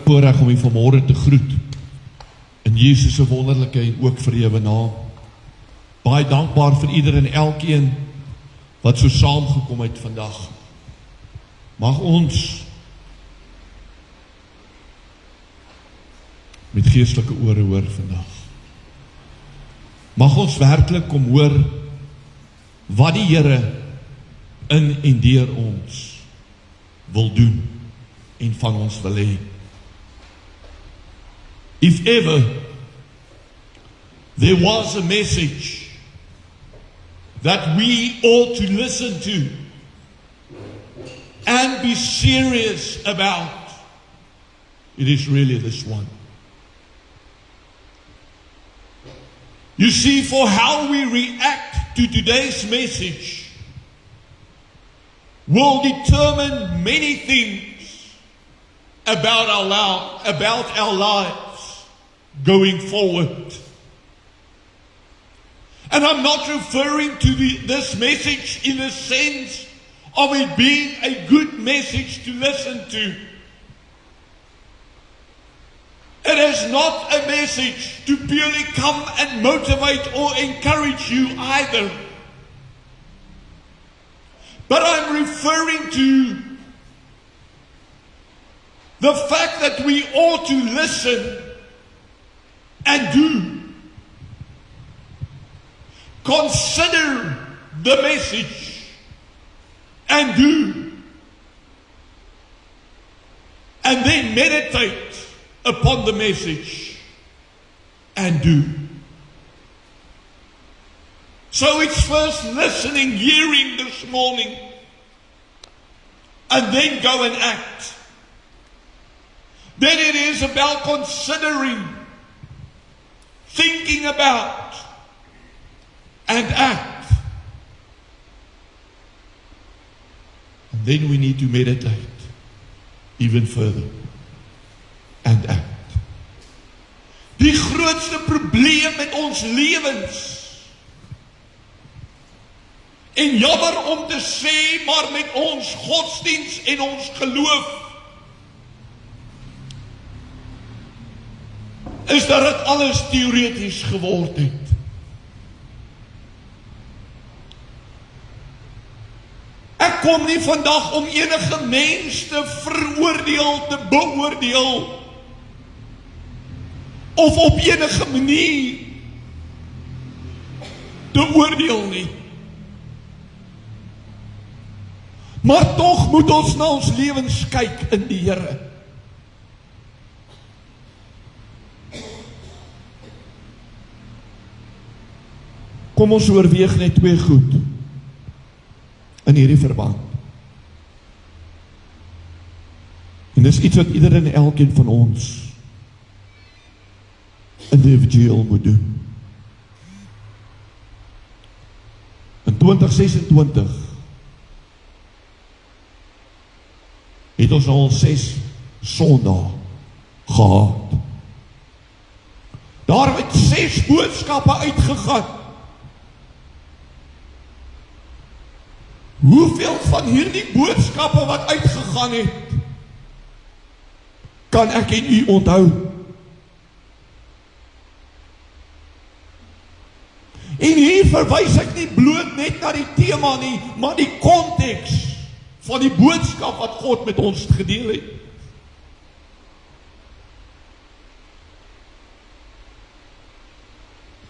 voorreg om u vanmôre te groet in Jesus se wonderlike en ook verhewe naam. Baie dankbaar vir ieder en elkeen wat so saamgekom het vandag. Mag ons met geestelike ore hoor vandag. Mag ons werklik kom hoor wat die Here in en deur ons wil doen en van ons wil hê. If ever there was a message that we ought to listen to and be serious about, it is really this one. You see, for how we react to today's message will determine many things about our lives going forward. And I'm not referring to this message in the sense of it being a good message to listen to. It is not a message to purely come and motivate or encourage you either. But I'm referring to the fact that we ought to listen and do. Consider the message and do. And then meditate upon the message and do. So it's first listening, hearing this morning, and then go and act. Then it is about considering, thinking about, and act. And then we need to meditate even further and act. Die grootste probleem met ons lewens, en jammer om te sê, maar met ons godsdiens en ons geloof, is dat dit alles teoreties geword het. Ek kom nie vandag om enige mens te veroordeel, te beoordeel, of op enige manier te oordeel nie. Maar tog moet ons na ons lewens kyk in die Here. Kom ons oorweeg net twee goed in hierdie verband. En dis iets wat ieder en elkeen van ons individueel moet doen. In 2026 het ons al 6 Sondae gehad. Daar het 6 boodskappe uitgegaan. Hoeveel van hierdie boodskappe wat uitgegaan het, kan ek en u onthou? En hier verwys ek nie bloot net na die tema nie, maar die konteks van die boodskap wat God met ons gedeel het.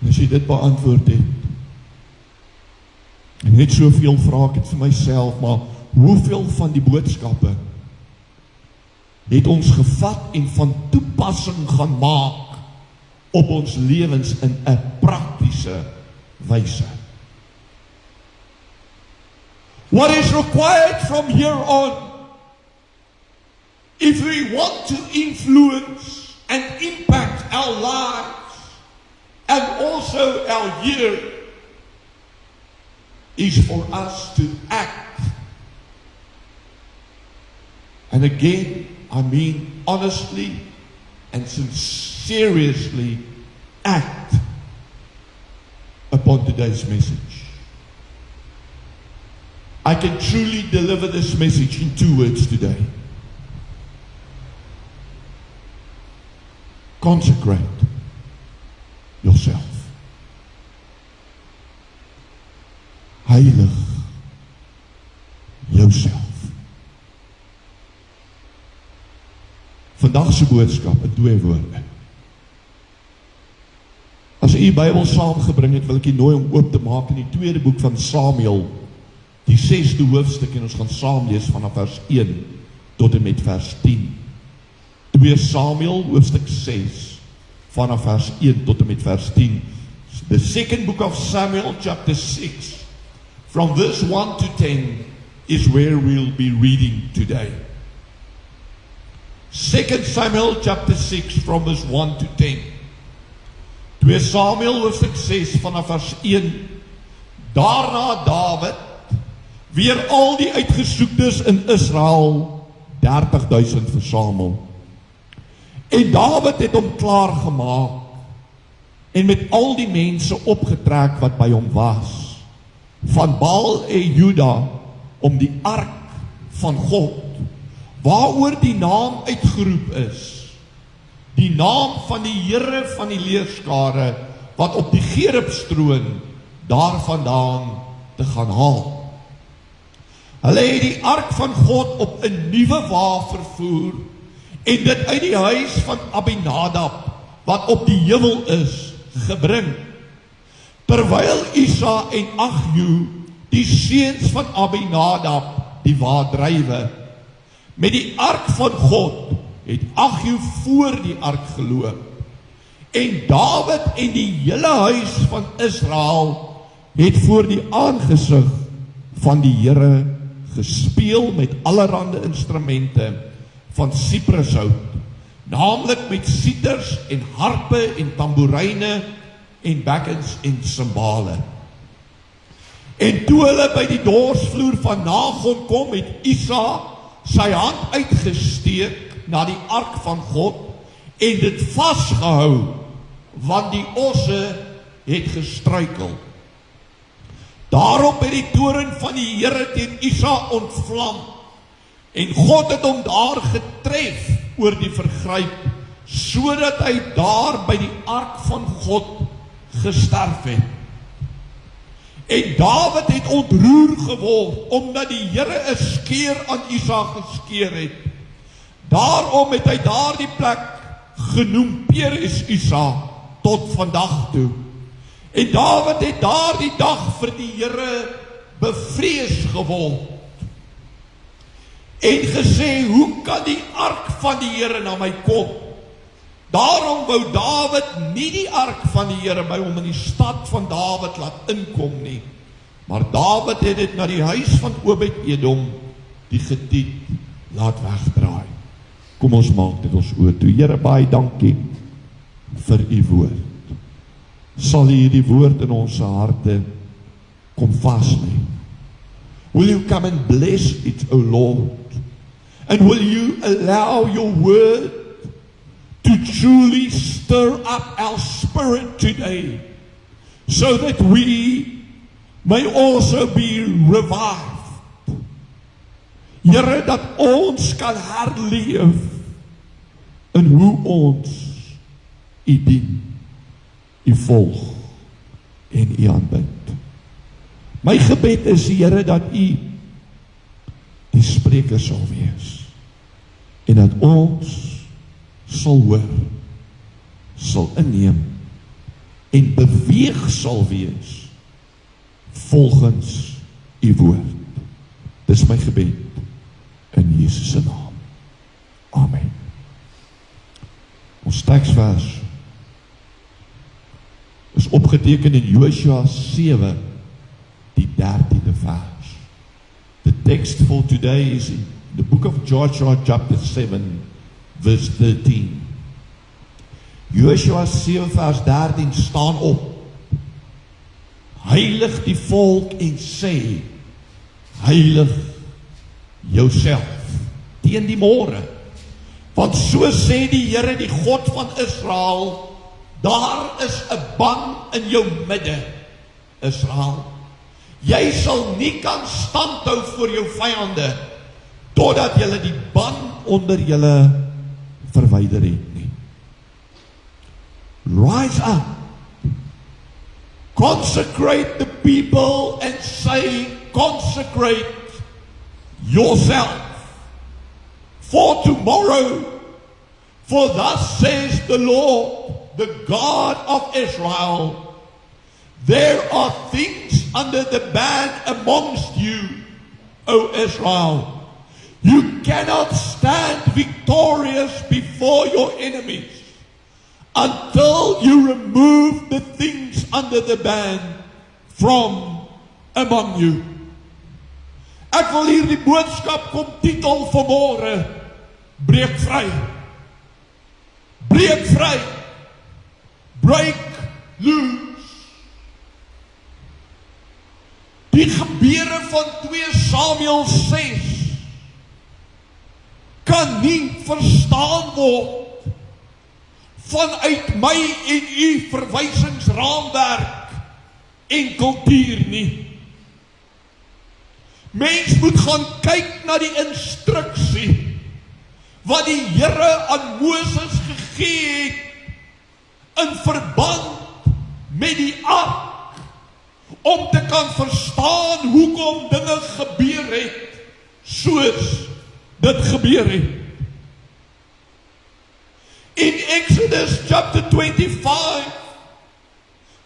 As jy dit beantwoord het, en net soveel vra ek het vir myself, maar hoeveel van die boodskappe het ons gevat en van toepassing gaan maak op ons lewens in 'n praktiese wyse? What is required from here on, if we want to influence and impact our lives and also our year, is for us to act. And again, I mean honestly and sincerely act upon today's message. I can truly deliver this message in 2 words today. Consecrate yourself. Heilig jouself. Vandag se boodskap in 2 woorde. As u Bybel saamgebring het, wil ek u nooi om oop te maak in die 2de boek van Samuel, die 6de hoofstuk, en ons gaan saam lees vanaf vers 1 tot en met vers 10. 2 Samuel, hoofstuk 6, vanaf vers 1 tot en met vers 10. The second book of Samuel, chapter 6, from verse 1 to 10, is where we'll be reading today. 2 Samuel, chapter 6, from verse 1 to 10. 2 Samuel, hoofstuk 6, vanaf vers 1. Daarna Dawid, weer al die uitgesoektes in Israel, 30.000 versamel. En Dawid het hom klaargemaak, en met al die mense opgetrek wat by hom was, van Baal en Juda, om die ark van God, waaroor die naam uitgeroep is, die naam van die Here van die leerskare, wat op die Gerubstroon daarvandaan te gaan haal. Hulle het die ark van God op 'n nuwe wa vervoer, en dit uit die huis van Abinadab, wat op die heuwel is, gebring. Terwyl Isa en Ahju, die seuns van Abinadab, die wa drywe. Met die ark van God het Ahju voor die ark geloop. En Dawid en die hele huis van Israel het voor die aangesig van die Here gespeel met allerhande instrumente van siprushout, naamlik met siters en harpe en tamboeryne en bekkens en simbale. En toe hulle by die dorsvloer van Nagon kom, het Isa sy hand uitgesteek na die ark van God en dit vasgehou, want die osse het gestruikel. Daarop het die toorn van die Here teen Isa ontvlam, en God het hom daar getref oor die vergryp, sodat hy daar by die ark van God gesterf het. En Dawid het ontroer geword, omdat die Here 'n skeer aan Isa geskeer het. Daarom het hy daardie plek genoem Peres Isa tot vandag toe. En Dawid het daardie dag vir die Here bevrees geword. En gesê, hoe kan die ark van die Here na my kom? Daarom wou Dawid nie die ark van die Here by hom in die stad van Dawid laat inkom nie. Maar Dawid het dit na die huis van Obed-Edom, die Getiet, laat wegdraai. Kom ons maak dit ons oor toe. Here, baie dankie vir u woord. Sal u hierdie woord in ons harte kom vaslê. Will you come and bless it, O Lord? And will you allow your word to truly stir up our spirit today, so that we may also be revived. Here, dat ons kan herleef in hoe ons u dien, u volg en u aanbid. My gebed is, Here, dat u die spreker sal wees, en dat ons sal hoor, sal inneem, en beweeg sal wees, volgens u woord. Dis my gebed, in Jesus se naam. Amen. Ons teksvers is opgeteken in Joshua 7, die 13de vers. The text for today is in the book of Joshua chapter 7, verse 13. Joshua 7 vers 13 staan op. Heilig die volk en sê, heilig jouself teen die môre. Want so sê die Here, die God van Israel, daar is 'n ban in jou midde, Israel. Jy sal nie kan standhou voor jou vyande, totdat julle die ban onder julle verwyder het nie. rise up, consecrate the people and say, consecrate yourself for tomorrow. For thus says the Lord, the God of Israel, there are things under the ban amongst you, O Israel. You cannot stand victorious before your enemies until you remove the things under the ban from among you. Ek wil hier die boodskap kom titel vanmôre, breek vry. Breek vry. Break loose. Die gebeure van 2 Samuel 6 kan nie verstaan word vanuit my en u verwysingsraamwerk en kultuur nie. Mens moet gaan kyk na die instruksie wat die Here aan Moses gegee het in verband met die ark, om te kan verstaan hoekom dinge gebeur het, soos dit gebeur het. In Exodus chapter 25,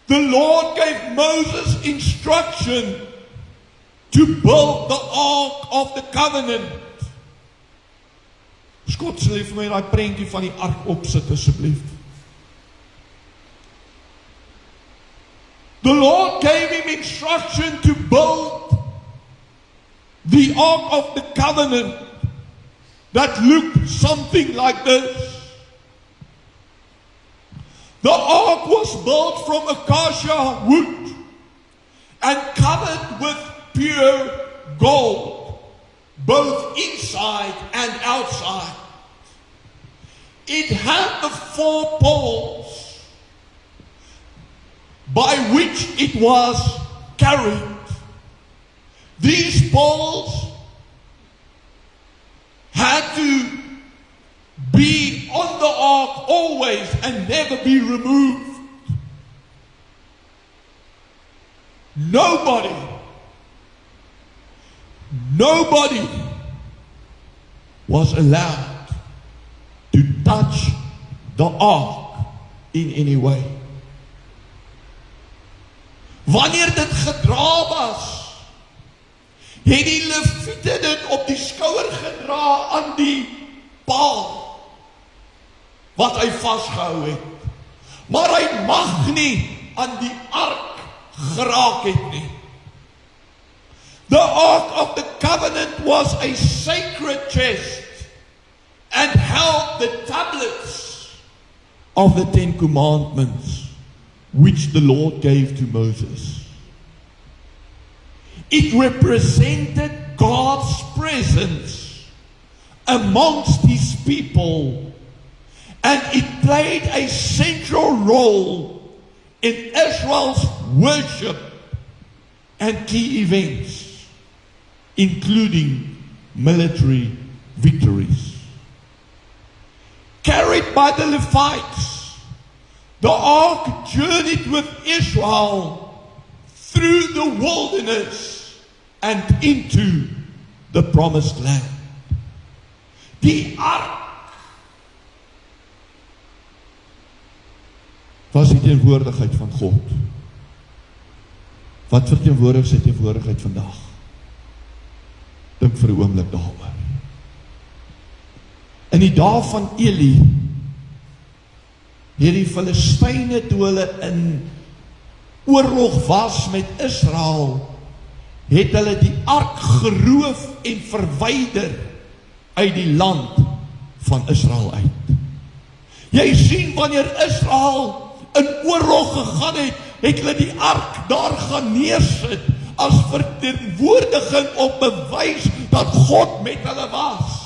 the Lord gave Moses instruction to build the Ark of the Covenant. Skot sal jy vir my daai prentjie van die ark opsit asseblief. The Lord gave him instruction to build the Ark of the Covenant that looked something like this. The ark was built from acacia wood and covered with pure gold, both inside and outside. It had the 4 poles by which it was carried. These poles had to be on the ark always and never be removed. Nobody was allowed to touch the ark in any way. Wanneer dit gedra was, het die Lewiete dit op die skouer gedra aan die paal wat hy vasgehou het. Maar hy mag nie aan die ark geraak het nie. The Ark of the Covenant was a sacred chest and held the tablets of the 10 Commandments which the Lord gave to Moses. It represented God's presence amongst his people, and it played a central role in Israel's worship and key events, including military victories. Carried by the Levites, the ark journeyed with Israel through the wilderness and into the promised land. Die ark was die teenwoordigheid van God. Wat verteenwoordig sy teenwoordigheid vandag? Dink vir 'n oomblik daaroor. In die dae van Eli het die Filistyne, toe hulle in oorlog was met Israel, het hulle die ark geroof en verwyder uit die land van Israel uit. Jy sien, wanneer Israel in oorlog gegaan het, het hulle die ark daar gaan neersit as verteenwoordiging op bewys dat God met hulle was.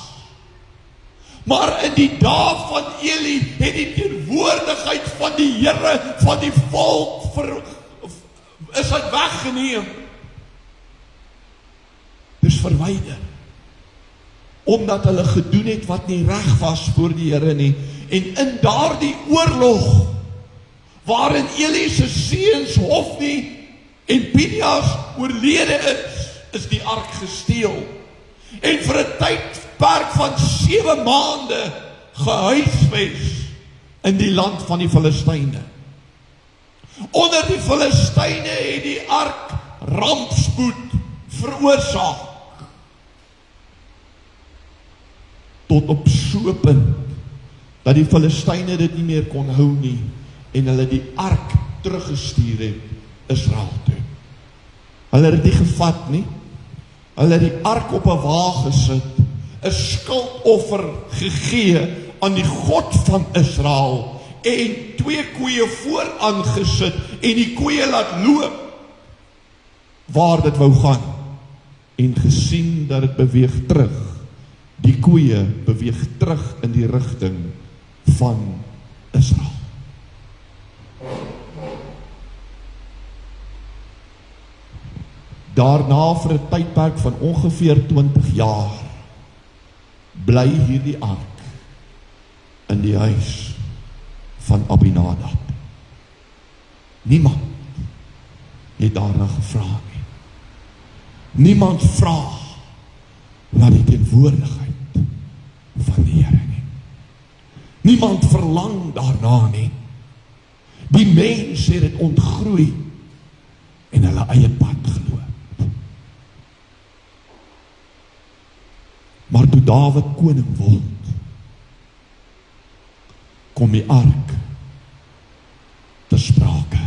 Maar in die dae van Eli het die teenwoordigheid van die Here van die volk is uit weggeneem. Dis verwyder. Omdat hulle gedoen het wat nie reg was voor die Here nie. En in daardie oorlog waarin Eli se seuns Hofni en Pinehas oorlede is die ark gesteel en vir 'n tydperk van 7 maande gehuisves in die land van die Filistyne. Onder die Filistyne het die ark rampspoed veroorsaak. Tot op so 'n punt dat die Filistyne dit nie meer kon hou nie en hulle die ark teruggestuur het Israel toe. Hulle het dit gevat nie. Hulle het die ark op 'n wa gesit, 'n skuldoffer gegee aan die God van Israel en 2 koeie vooraan gesit en die koeie laat loop waar dit wou gaan en gesien dat dit beweeg terug. Die koeie beweeg terug in die rigting van Israel. Daarna vir 'n tydperk van ongeveer 20 jaar bly hierdie ark in die huis van Abinadab. Niemand het daarna gevra nie. Niemand vra na die teenwoordigheid van die Here nie. Niemand verlang daarna nie. Die mense het dit ontgroei en hulle eie pad geloop. Maar toe Dawid koning word, kom die ark ter sprake.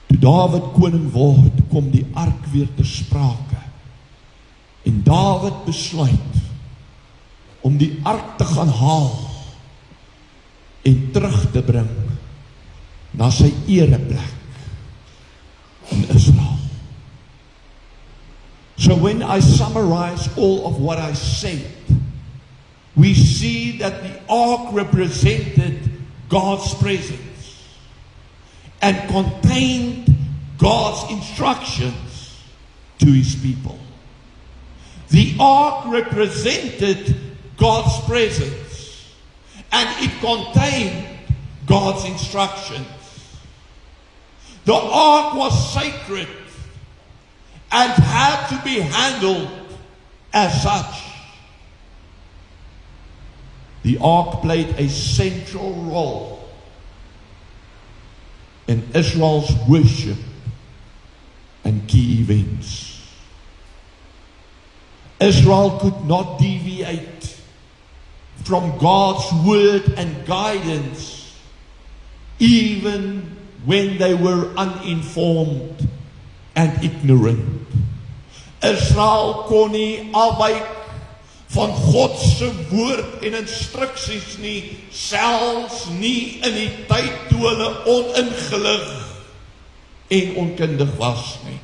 Toe Dawid koning word, kom die ark weer ter sprake. En Dawid besluit om die ark te gaan haal en terug te bring na sy ereplek in Israel. So when I summarize all of what I said, we see that the ark represented God's presence and contained God's instructions to his people. The ark represented God's presence and it contained God's instructions. The ark was sacred and had to be handled as such. The ark played a central role in Israel's worship and key events. Israel could not deviate from God's word and guidance even when they were uninformed and ignorant. Israel kon nie afwyk van God se woord en instruksies nie, selfs nie in die tyd toe hulle oningelig en onkundig was nie.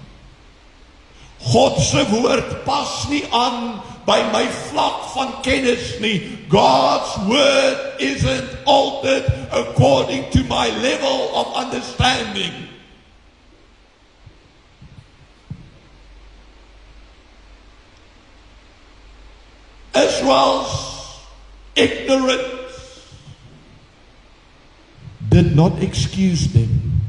God se woord pas nie aan by my vlak van kennis nie. God's word isn't altered according to my level of understanding. Israel's ignorance did not excuse them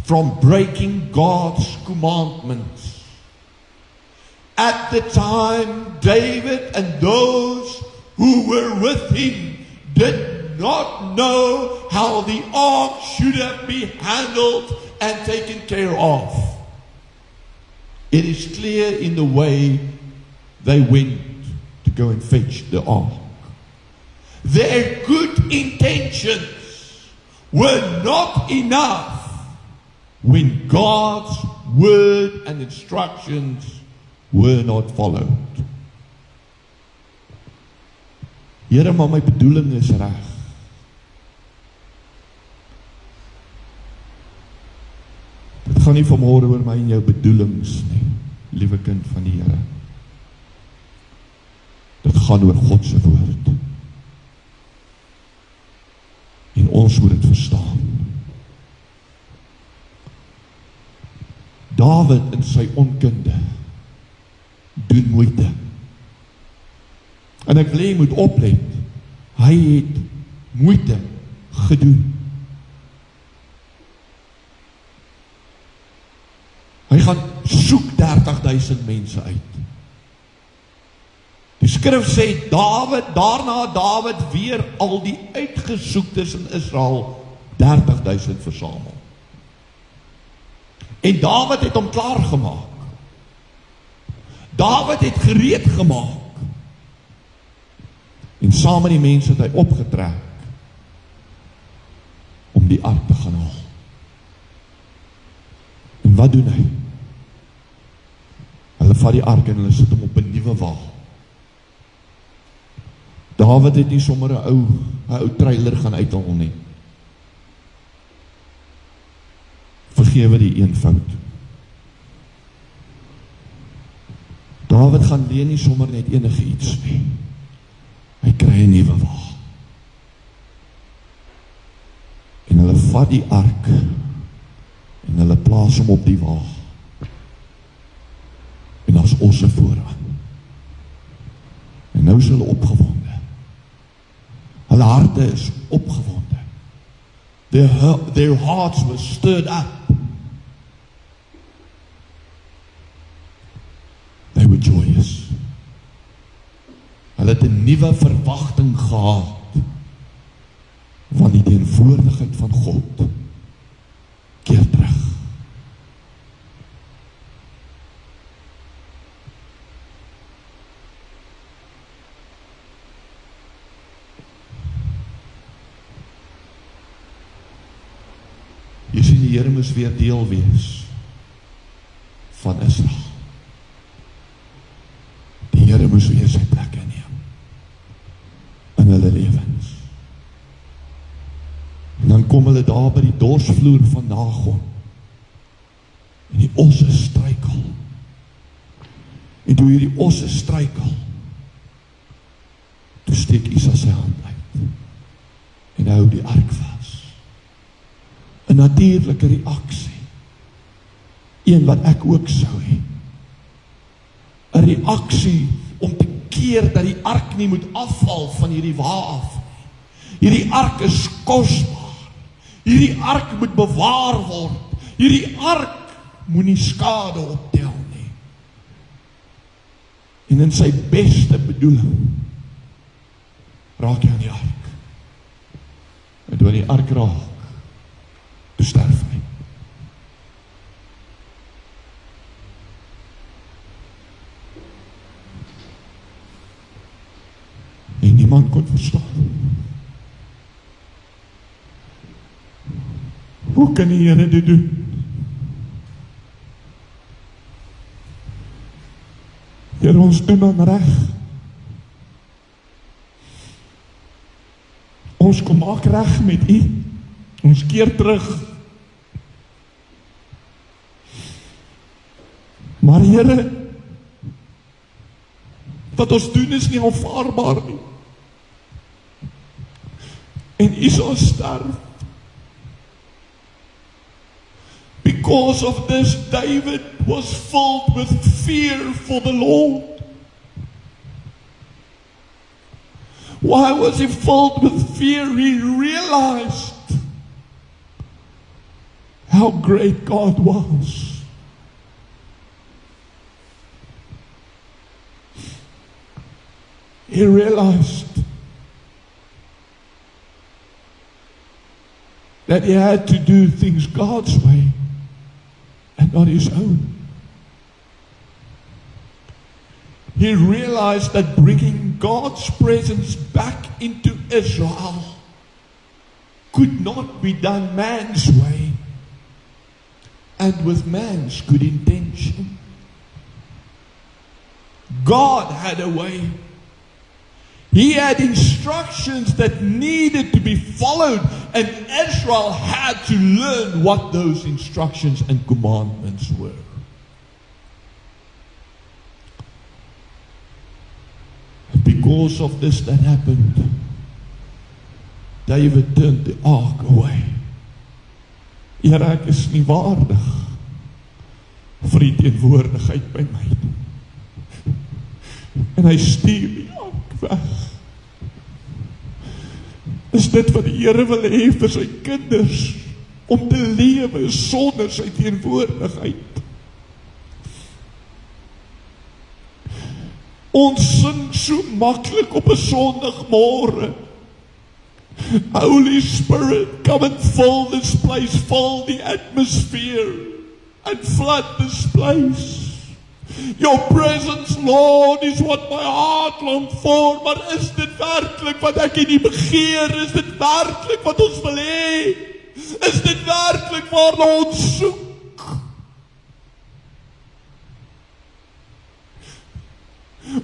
from breaking God's commandments. At the time, David and those who were with him did not know how the ark should have been handled and taken care of. It is clear in the way they went to go and fetch the ark. Their good intentions were not enough when God's word and instructions were not followed. Here, maar my bedoeling is reg. Dit gaan nie vanmôre oor my en jou bedoelings nie, liewe kind van die Here. Dit gaan oor God se woord. En ons moet dit verstaan. Dawid in sy onkunde doen moeite. En ek wil jy moet oplet. Hy het moeite gedoen. Hy gaan soek 30.000 mense uit. Die skrif sê, daarna Dawid weer al die uitgesoektes in Israel 30.000 versamel. En Dawid het hom klaar gemaak. Dawid het gereed gemaak. En saam met die mense het hy opgetrek om die ark te gaan haal. En wat doen hy? Hulle vat die ark en hulle sit hom op 'n nuwe wa. Dawid het nie sommer 'n ou trailer gaan uithaal nie. Vergewe die een fout. Dawid gaan leen nie sommer net enige iets nie. Hy kry 'n nuwe wa. En hulle vat die ark en hulle plaas hom op die wa. En daar's osse vooraan. En nou is hulle opgewonde. Hulle harte is opgewonde. Their hearts were stirred up. They were joyous. Hulle het 'n nuwe verwagting gehad van die teenwoordigheid van God. Keer terug. Jy sien, die Here moes weer deel wees van Israel. Die Here moes weer sy plek inneem in hulle lewens. En dan kom hulle daar by die dorsvloer van Nagon. En die osse struikel. En toe hierdie osse struikel, toe steek Isa sy hand uit. En hy hou die ark vas. 'n natuurlike reaksie. Een wat ek ook sou hê. 'n reaksie om te keer dat die ark nie moet afval van hierdie wa af. Hierdie ark is kosbaar. Hierdie ark moet bewaar word. Hierdie ark moenie skade optel nie. En in sy beste bedoeling raak hy aan die ark. En toe aan die ark raak, toe sterf hy. En niemand kon verstaan. Hoe kan die Here dit doen? Here, ons doen dan reg. Ons kom maak reg met U. Ons keer terug. Maar Here, wat ons doen is nie aanvaarbaar nie. En U sal sterf. Because of this, David was filled with fear for the Lord. Why was he filled with fear? He realized how great God was. He realized that he had to do things God's way and not his own. He realized that bringing God's presence back into Israel could not be done man's way and with man's good intention. God had a way. He had instructions that needed to be followed, and Israel had to learn what those instructions and commandments were. And because of this that happened, David turned the ark away. Here, ek is nie waardig vir die teenwoordigheid by my. En hy stuur die ark weg. Is dit wat die Here wil hê vir sy kinders, om te lewe sonder sy teenwoordigheid? Ons sing so maklik op 'n Sondagmôre. Holy Spirit, come and fill this place, fill the atmosphere, and flood this place. Your presence, Lord, is what my heart longs for, maar is dit werklik wat ek in die begeer? Is dit werklik wat ons wil hê? Is dit werklik waarna ons soek?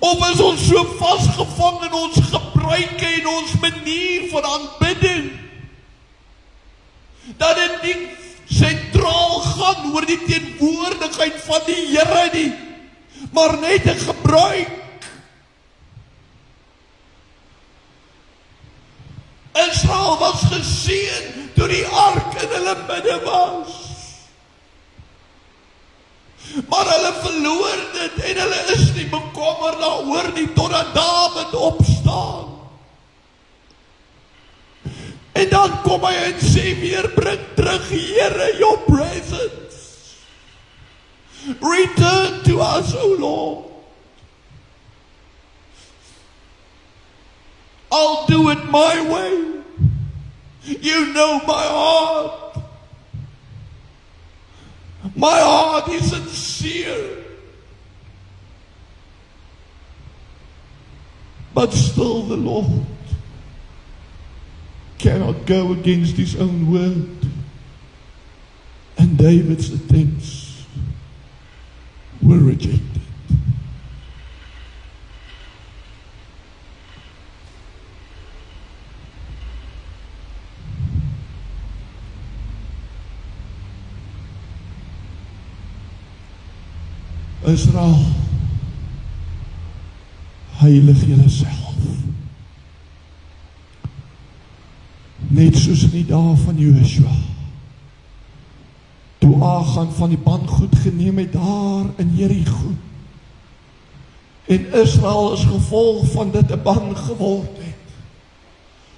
Of is ons so vasgevang in ons gebruike en ons manier van aanbidding, dat dit nie sentraal gaan oor die teenwoordigheid van die Here nie, maar net 'n gebruik. Israel was geseën toe die ark in hulle midde was. Maar hulle verloor dit en hulle is nie bekommerd daaroor nie totdat Dawid opstaan. En dan kom hy en sê weer, bring terug, Here, your presence. Return to us, O Lord. I'll do it my way. You know my heart. My heart is sincere. But still the Lord cannot go against his own word. And David's attempts were rejected. Israel, heilig julleself. Net soos in die dae van Joshua, toe Agan van die bandgoed geneem het daar in Jericho, en Israel as gevolg van dit 'n band geword het.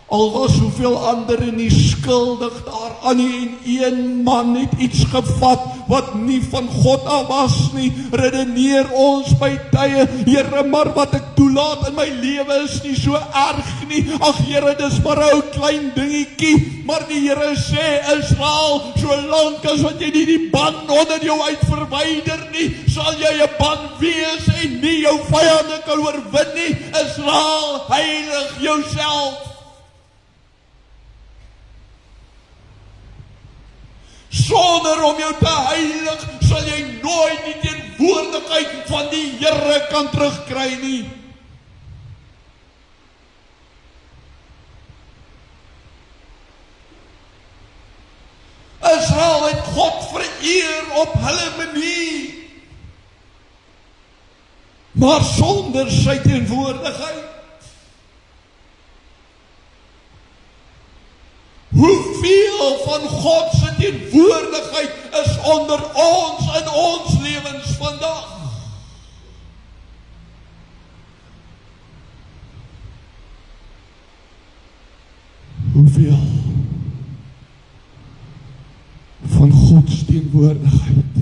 Al was hoeveel ander nie skuldig daaraan nie, en een man het iets gevat wat nie van God af was nie, redeneer ons by tye, Here, maar wat ek toelaat in my lewe is nie so erg nie, ag Here, dis maar 'n ou klein dingetjie, maar die Here sê, Israel, solank as wat jy nie die band onder jou uit verwyder nie, sal jy 'n band wees en nie jou vyande kan oorwin nie. Israel, heilig jouself. Sonder om jou te heilig, sal jy nooit die teenwoordigheid van die Here kan terugkry nie. Israel het God vereer op hulle manier, maar sonder sy teenwoordigheid. Hoeveel van God se teenwoordigheid is onder ons in ons lewens vandag? Hoeveel van God se teenwoordigheid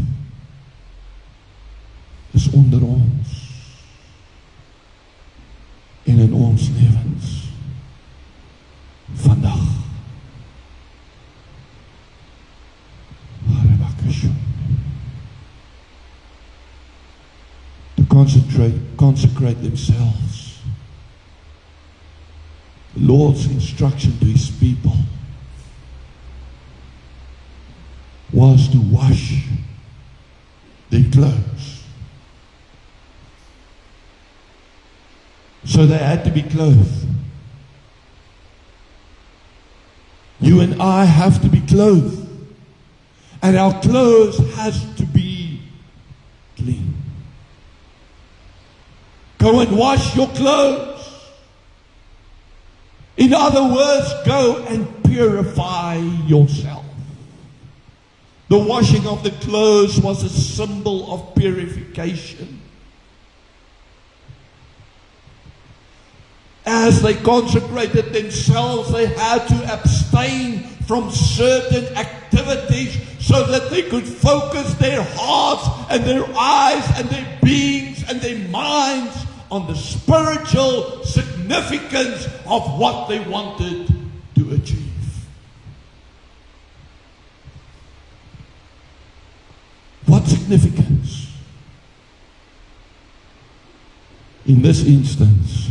is onder ons en in ons lewens vandag? To consecrate themselves. The Lord's instruction to his people was to wash their clothes. So they had to be clothed. You and I have to be clothed. And our clothes has to be clean. Go and wash your clothes. In other words, go and purify yourself. The washing of the clothes was a symbol of purification. As they consecrated themselves, they had to abstain from certain activities so that they could focus their hearts and their eyes and their beings and their minds on the spiritual significance of what they wanted to achieve. What significance? In this instance,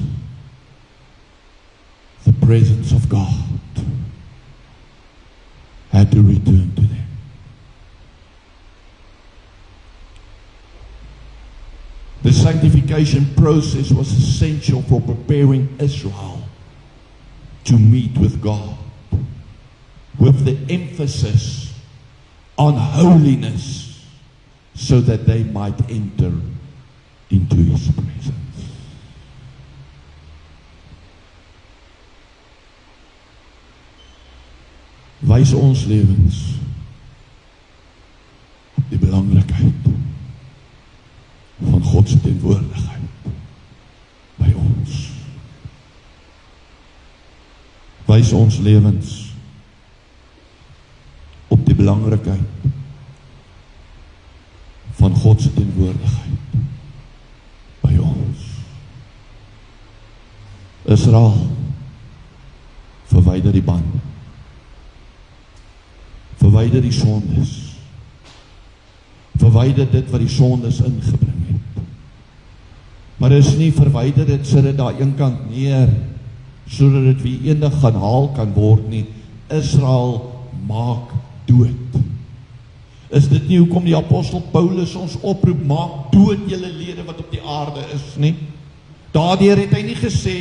the presence of God had to return to them. The sanctification process was essential for preparing Israel to meet with God, with the emphasis on holiness, so that they might enter into His presence. Wys ons lewens op die belangrikheid van God se teenwoordigheid by ons. Wys ons lewens op die belangrikheid van God se teenwoordigheid by ons. Israel, verwyder die band. Verwyder die sondes. Verwyder dit wat die sondes ingebring het. Maar is nie verwyder dit, sit dit daar een kant neer, sodat dit wie eendag gaan haal kan word nie. Israel maak dood. Is dit nie hoekom die apostel Paulus ons oproep, maak dood julle lede wat op die aarde is nie? Daardeur het hy nie gesê,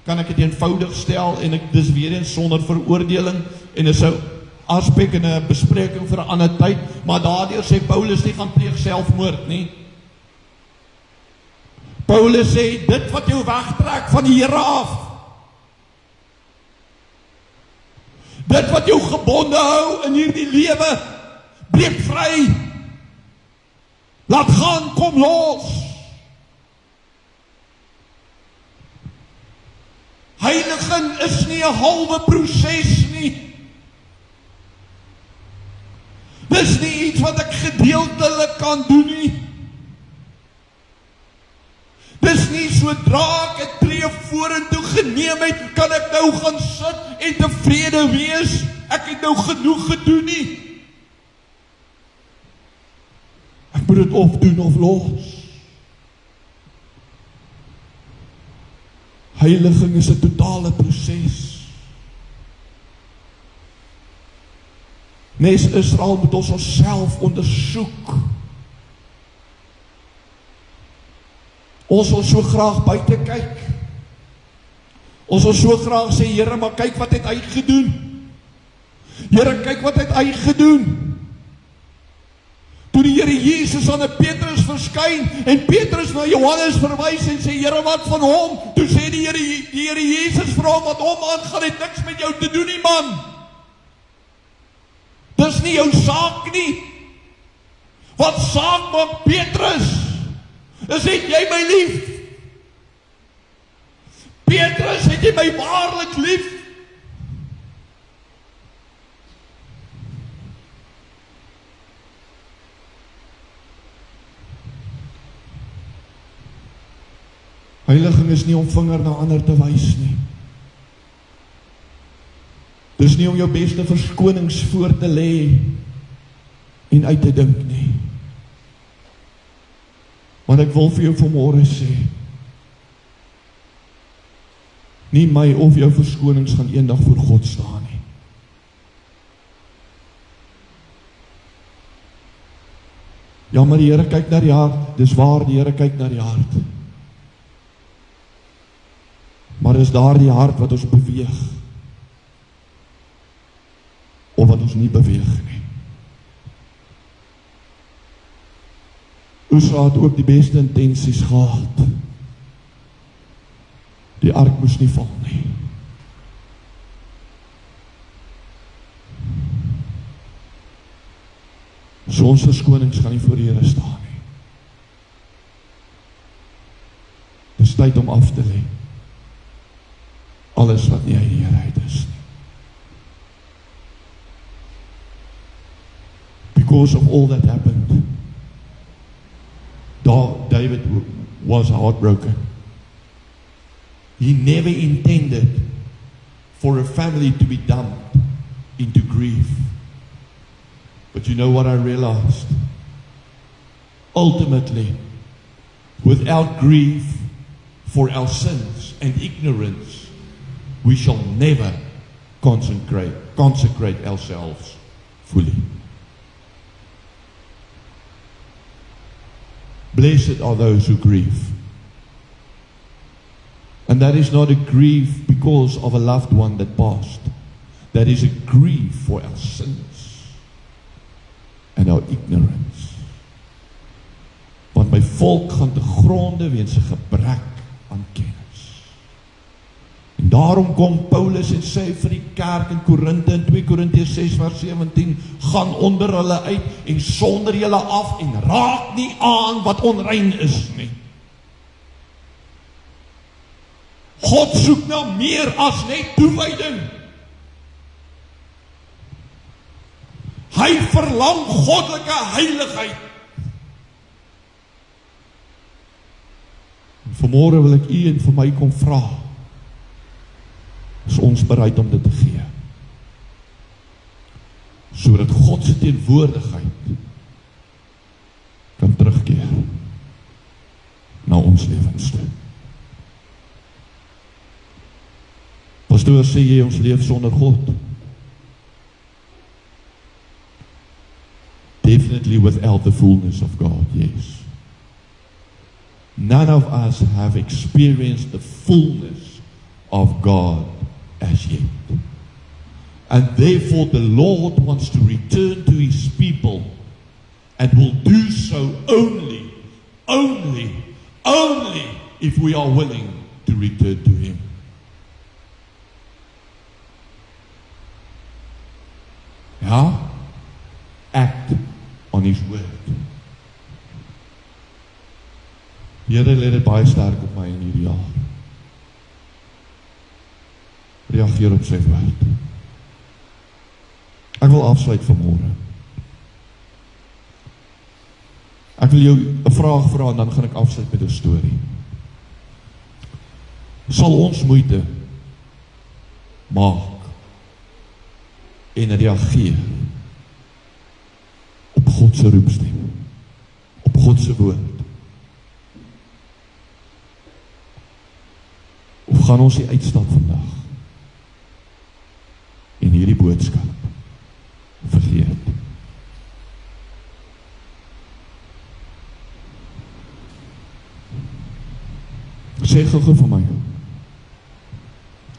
kan ek dit eenvoudig stel, en ek dis weer eens sonder veroordeling, en is 'n aspek en 'n bespreking vir 'n ander tyd, maar daardeur sê Paulus nie gaan pleeg selfmoord nie. Paulus sê, dit wat jou wegtrek van die Here af, dit wat jou gebonde hou in hierdie lewe, breek vry. Laat gaan, kom los. Heiliging is nie 'n halwe proses nie. Dis nie iets wat ek gedeeltelik kan doen nie. Dis nie sodra ek 'n tree vorentoe geneem het, kan ek nou gaan sit en tevrede wees. Ek het nou genoeg gedoen nie. Ek moet dit of doen of los. Heiliging is 'n totale proses. Nes Israel moet ons onsself ondersoek. Ons wil so graag buite kyk. Ons wil so graag sê, Here, maar kyk wat het hy gedoen. Here, kyk wat het hy gedoen. Toe die Here Jesus aan 'n Petrus verskyn en Petrus na Johannes verwys en sê, Here, wat van hom? Toe sê die Here Jesus vir hom, wat hom aangaan, het niks met jou te doen nie, man. Dis nie jou saak nie. Wat saak maak Petrus? Is het jy my lief? Petrus, het jy my waarlik lief? Heiliging is nie om vinger na ander te wys nie. Dis nie om jou beste verskonings voor te lê en uit te dink nie. Want ek wil vir jou vanmôre sê, nie my of jou verskonings gaan eendag voor God staan nie. Ja, maar die Here kyk na die hart. Dis waar, die Here kyk na die hart. Maar is daar die hart wat ons beweeg? Of wat ons nie beweeg nie? Israel het ook die beste intensies gehad. Die ark moes nie val nie. So ons verskonings gaan nie voor die Here staan nie. Dis tyd om af te lê. Alles wat nie uit die Here uit is nie. Because of all that happened, David was heartbroken. He never intended for a family to be dumped into grief. But you know what I realized? Ultimately, without grief for our sins and ignorance, we shall never consecrate ourselves fully. Blessed are those who grieve. And that is not a grief because of a loved one that passed. That is a grief for our sins and our ignorance. Want my volk gaan te gronde weens 'n gebrek aan kennis. En daarom kom Paulus en sê vir die kerk in Korinthe in 2 Korintiërs 6 vers 17, gaan onder hulle uit en sonder julle af en raak nie aan wat onrein is nie. God soek na meer as net toewyding. Hy verlang goddelike heiligheid. En vanmôre wil ek u en vir my kom vra, is ons bereid om dit te gee? Sodat God se teenwoordigheid kan terugkeer na ons lewens toe. Pastoor, sê jy ons leef sonder God? Definitely without the fullness of God, yes. None of us have experienced the fullness of God as yet. And therefore the Lord wants to return to His people and will do so only if we are willing to return to Him. Ja? Act on His word. Here, let dit baie sterk op my in hierdie jaar. Reageer op sy woord. Ek wil afsluit vanmôre. Ek wil jou 'n vraag vra en dan gaan ek afsluit met 'n storie. Sal ons moeite maak en reageer op God se roepstem, op God se woord? Of gaan ons die uitstap vandag en hierdie boodskap vergeet? Sê gou vir my.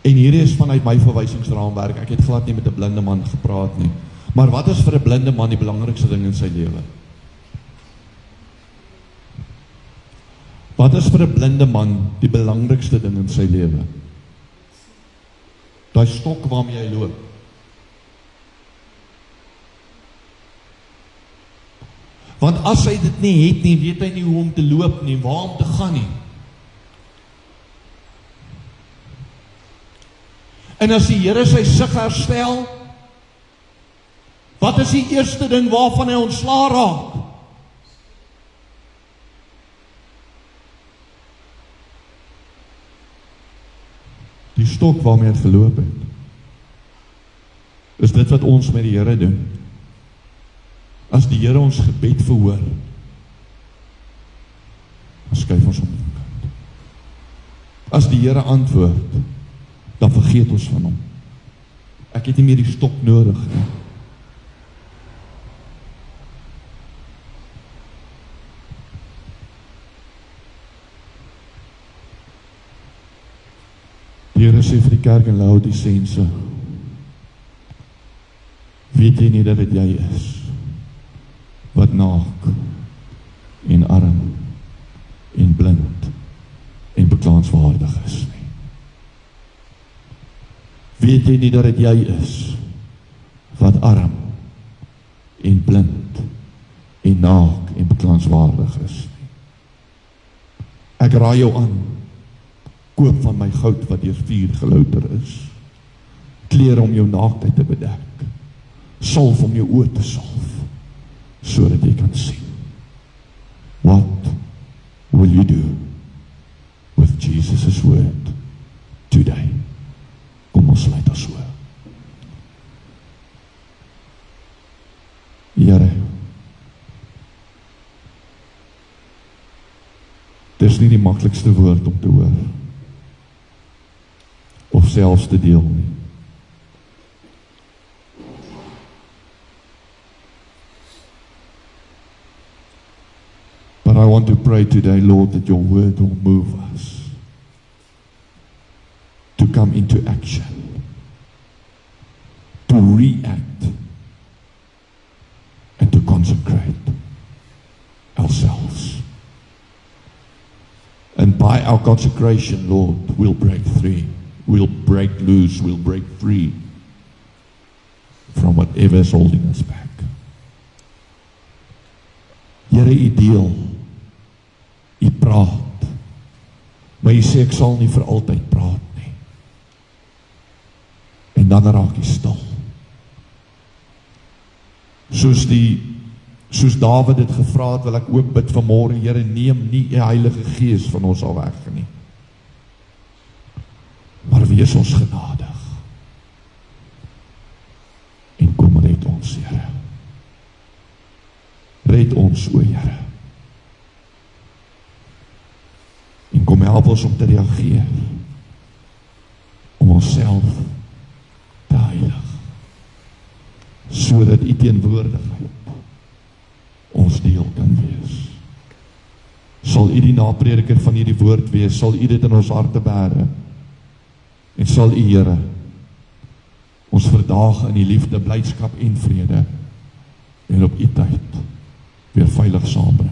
En hierdie is vanuit my verwysingsraamwerk. Ek het glad nie met 'n blinde man gepraat nie. Maar wat is vir 'n blinde man die belangrikste ding in sy lewe? Wat is vir 'n blinde man die belangrikste ding in sy lewe? Daai stok waarmee hy loop. Want as hy dit nie het nie, weet hy nie hoe om te loop nie, waar om te gaan nie. En as die Here sy sig herstel, wat is die eerste ding waarvan hy ontslae raak? Die stok waarmee hy geloop het. Is dit wat ons met die Here doen? As die Here ons gebed verhoor, dan skuif ons om die kant. As die Here antwoord, dan vergeet ons van hom. Ek het nie meer die stok nodig nie. Die Here sê vir die kerk in Laodicense, weet jy nie dat dit jy is wat naak en arm en blind en beklaanswaardig is nie? Weet jy nie dat dit jy is wat arm en blind en naak en beklaanswaardig is nie? Ek raai jou aan, koop van my goud wat deur vuur gelouter is, klere om jou naaktheid te bedek, salf om jou oë te salf, sodat jy kan sien. What will you do? Jesus' word today. Kom ons sluit ons so. Here, dis nie die maklikste woord om te hoor, of selfs te deel nie. But I want to pray today, Lord, that your word will move us to come into action, to react, and to consecrate ourselves. And by our consecration, Lord, we'll break free, we'll break loose, we'll break free from whatever is holding us back. Here, u deel, u praat, maar u sê ek sal nie vir altyd praat nie. En dan raak u stil. Soos Dawid het gevra het, wil ek ook bid vanmôre, Here, neem nie u Heilige Gees van ons al weg nie. Maar wees ons genadig. En kom red ons, Here. Red ons, o Here. En kom help ons om te reageer, om onsself te heilig, sodat u teenwoordigheid ons deel kan wees. Sal u die naprediker van hierdie woord wees, sal u dit in ons harte bære, en sal u, Here, ons verdaag in die liefde, blydskap en vrede, en op u tyd weer veilig saambring.